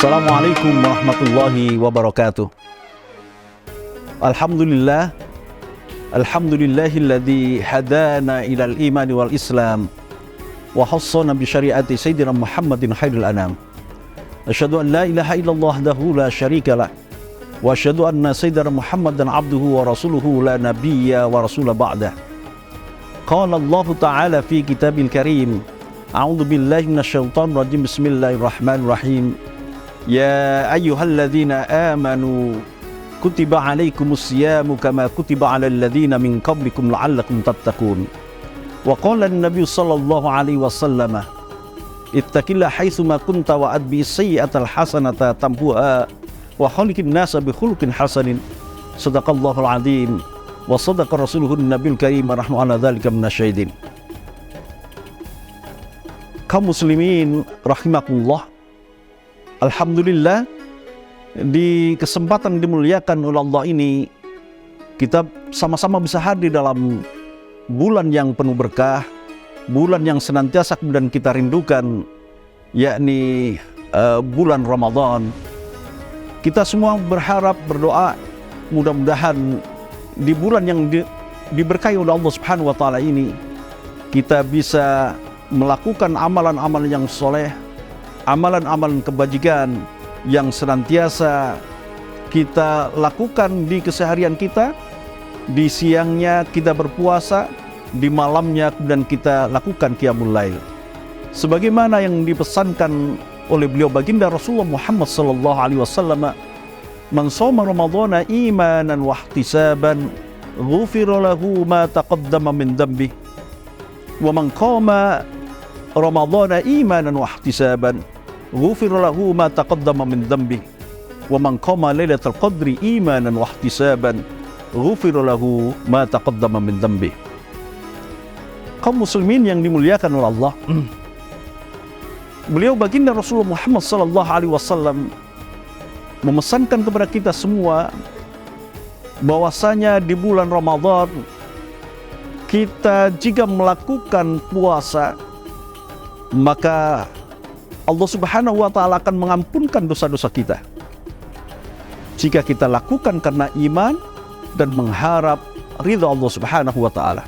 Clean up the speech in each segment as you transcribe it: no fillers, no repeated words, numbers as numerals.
Assalamualaikum warahmatullahi wabarakatuh. Alhamdulillah, alhamdulillahilladzi hadana ilal iman wal islam wa hassana bi syariati sayyidina Muhammadin khairil anam. Asyhadu an la ilaha illallah wahdahu la syarikalah wa asyhadu anna sayyidina Muhammadan abduhu wa rasuluhu la nabiyya wa rasula ba'dah. Qala Allah Ta'ala fi kitabil karim, a'udzu billahi minasyaitonir rajim, bismillahirrahmanirrahim. Ya ayyuhalladzina amanu kutiba alaikumus siyamu kama kutiba alal ladzina min qablikum la'allakum tattaqun. Wa qala an-nabiy sallallahu alaihi wasallam, ittaqillaha haitsuma kunta wa adbi sayyi'atal hasanata tamhuha wa khaliqin nasa bi khuluqin hasanin. Shadaqallahul azim wa sadaqa rasuluhun nabiyul karim wa nahnu ala dzalika minasyahidin. Kaum muslimin rahimakumullah, alhamdulillah, di kesempatan dimuliakan oleh Allah ini kita sama-sama bisa hadir dalam bulan yang penuh berkah, bulan yang senantiasa kemudian kita rindukan, yakni bulan Ramadan. Kita semua berharap, berdoa, mudah-mudahan di bulan yang diberkahi oleh Allah Subhanahu wa taala ini kita bisa melakukan amalan-amalan yang soleh, amalan-amalan kebajikan yang senantiasa kita lakukan di keseharian kita. Di siangnya kita berpuasa, di malamnya kemudian kita lakukan qiyamul lail, sebagaimana yang dipesankan oleh beliau baginda Rasulullah Muhammad sallallahu alaihi wasallam, man shoma ramadhana imanan wa ihtisaban ghufira lahu ma taqaddama min dhanbi wa man qama ramadhana imanan wa ihtisaban ghufira lahu ma taqaddama min dhanbi wa man qama lailatal qadri imanan wa ihtisaban ghufira lahu ma taqaddama min dhanbi. Kaum muslimin yang dimuliakan oleh Allah, beliau baginda Rasulullah Muhammad sallallahu alaihi wasallam memesankan kepada kita semua bahwasanya di bulan Ramadan kita jika melakukan puasa, maka Allah Subhanahu wa taala akan mengampunkan dosa-dosa kita jika kita lakukan karena iman dan mengharap ridha Allah Subhanahu wa taala.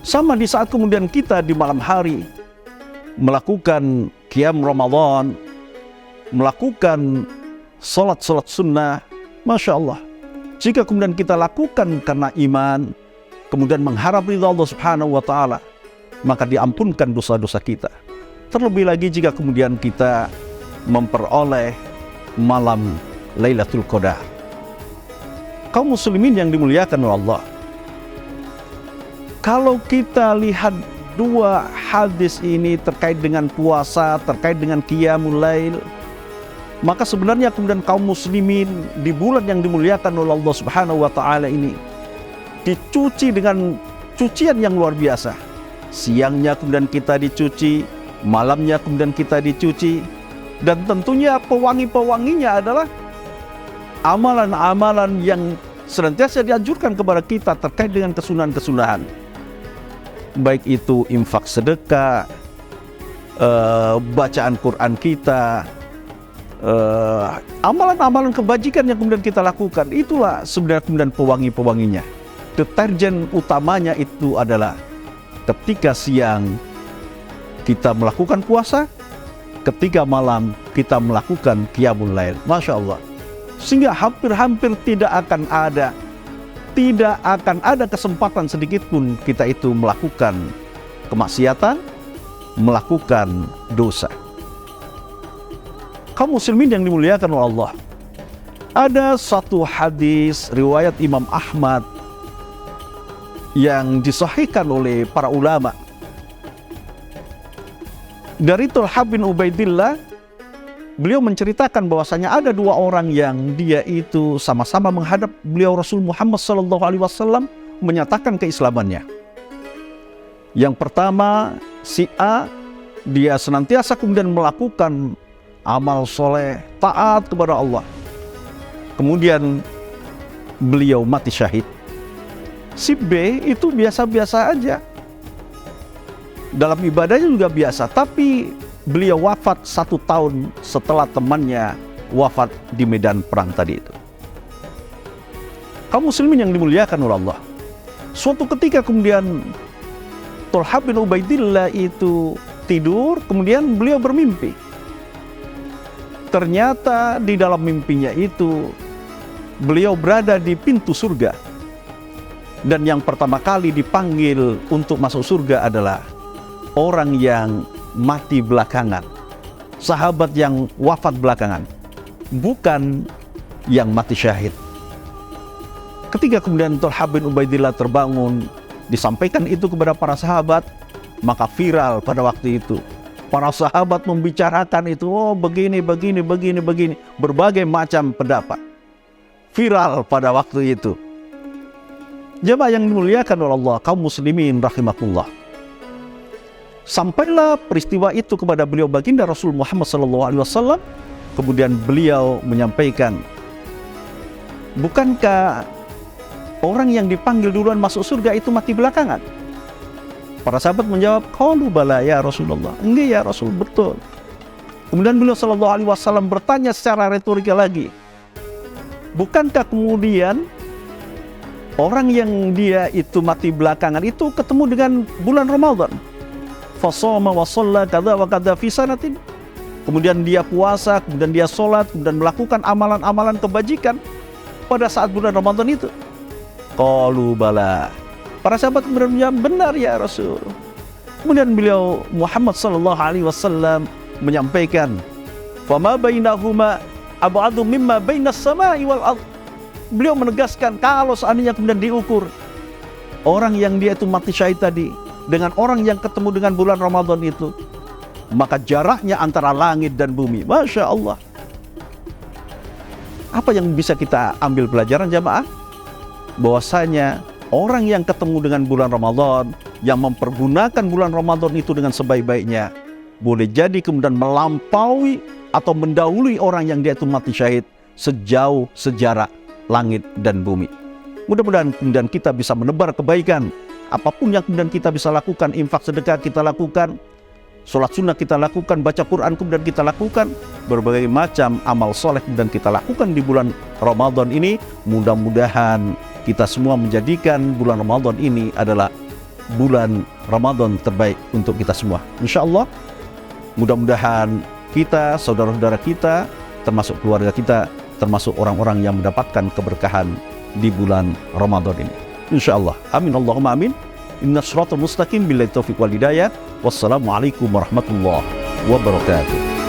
Sama di saat kemudian kita di malam hari melakukan qiyam Ramadan, melakukan salat-salat sunnah, Masya Allah, jika kemudian kita lakukan karena iman, kemudian mengharap ridha Allah Subhanahu wa taala, maka diampunkan dosa-dosa kita. Terlebih lagi jika kemudian kita memperoleh malam Lailatul Qadar. Kaum muslimin yang dimuliakan oleh Allah, kalau kita lihat dua hadis ini terkait dengan puasa, terkait dengan qiyamul lail, maka sebenarnya kemudian kaum muslimin di bulan yang dimuliakan oleh Allah Subhanahu wa taala ini dicuci dengan cucian yang luar biasa. Siangnya kemudian kita dicuci, malamnya kemudian kita dicuci, dan tentunya pewangi-pewanginya adalah amalan-amalan yang senantiasa dianjurkan kepada kita terkait dengan kesunahan-kesunahan, baik itu infak sedekah, bacaan Quran kita, amalan-amalan kebajikan yang kemudian kita lakukan. Itulah sebenarnya kemudian pewangi-pewanginya. Deterjen utamanya itu adalah ketika siang kita melakukan puasa, ketika malam kita melakukan qiyamul lail. Masya Allah. Sehingga hampir-hampir tidak akan ada kesempatan sedikit pun kita itu melakukan kemaksiatan, melakukan dosa. Kaum muslimin yang dimuliakan oleh Allah, ada satu hadis riwayat Imam Ahmad yang disahihkan oleh para ulama dari Thalhah bin Ubaidillah. Beliau menceritakan bahwasanya ada dua orang yang dia itu sama-sama menghadap beliau Rasul Muhammad sallallahu alaihi wasallam menyatakan keislamannya. Yang pertama, si A, dia senantiasa kemudian melakukan amal soleh, taat kepada Allah. Kemudian beliau mati syahid. Si B itu biasa-biasa aja, dalam ibadahnya juga biasa, tapi beliau wafat 1 tahun setelah temannya wafat di medan perang tadi itu. Kaum muslimin yang dimuliakan oleh Allah, suatu ketika kemudian Thalhah bin Ubaidillah itu tidur, kemudian beliau bermimpi. Ternyata di dalam mimpinya itu beliau berada di pintu surga. Dan yang pertama kali dipanggil untuk masuk surga adalah orang yang mati belakangan, sahabat yang wafat belakangan, bukan yang mati syahid. Ketika kemudian Thalhah bin Ubaidillah terbangun, disampaikan itu kepada para sahabat, maka viral pada waktu itu. Para sahabat membicarakan itu, oh begini, berbagai macam pendapat. Viral pada waktu itu. Jemaah yang dimuliakan oleh Allah, kaum muslimin rahimakumullah. Sampailah peristiwa itu kepada beliau baginda Rasul Muhammad SAW. Kemudian beliau menyampaikan, bukankah orang yang dipanggil duluan masuk surga itu mati belakangan? Para sahabat menjawab, qalu bala ya Rasulullah. Enggak ya Rasul, betul. Kemudian beliau SAW bertanya secara retorika lagi, bukankah kemudian orang yang dia itu mati belakangan itu ketemu dengan bulan Ramadan? Fasoma wa shalla kadza wa kadza fi sanatin. Kemudian dia puasa, kemudian dia sholat, kemudian melakukan amalan-amalan kebajikan pada saat bulan Ramadan itu. Qalu bala. Para sahabat kemudian menjawab, benar ya Rasul. Kemudian beliau Muhammad SAW menyampaikan, fama bainahuma ab'adu mimma bainas samai wal ardh. Beliau menegaskan, kalau seandainya kemudian diukur orang yang dia itu mati syahid tadi dengan orang yang ketemu dengan bulan Ramadan itu, maka jaraknya antara langit dan bumi. Masya Allah. Apa yang bisa kita ambil pelajaran jamaah? Bahwasanya orang yang ketemu dengan bulan Ramadan, yang mempergunakan bulan Ramadan itu dengan sebaik-baiknya, boleh jadi kemudian melampaui atau mendahului orang yang dia itu mati syahid sejauh sejarak langit dan bumi. Mudah-mudahan kemudian kita bisa menebar kebaikan. Apapun yang kemudian kita bisa lakukan, infak sedekah kita lakukan, sholat sunnah kita lakukan, baca Quran kemudian kita lakukan, berbagai macam amal soleh kemudian kita lakukan di bulan Ramadan ini. Mudah-mudahan kita semua menjadikan bulan Ramadan ini adalah bulan Ramadan terbaik untuk kita semua. Insya Allah, mudah-mudahan kita, saudara-saudara kita, termasuk keluarga kita, termasuk orang-orang yang mendapatkan keberkahan di bulan Ramadan ini. Insya Allah. Amin Allahumma amin. Inna siratal mustaqim billahi taufiq wal hidayah. Wassalamualaikum warahmatullahi wabarakatuh.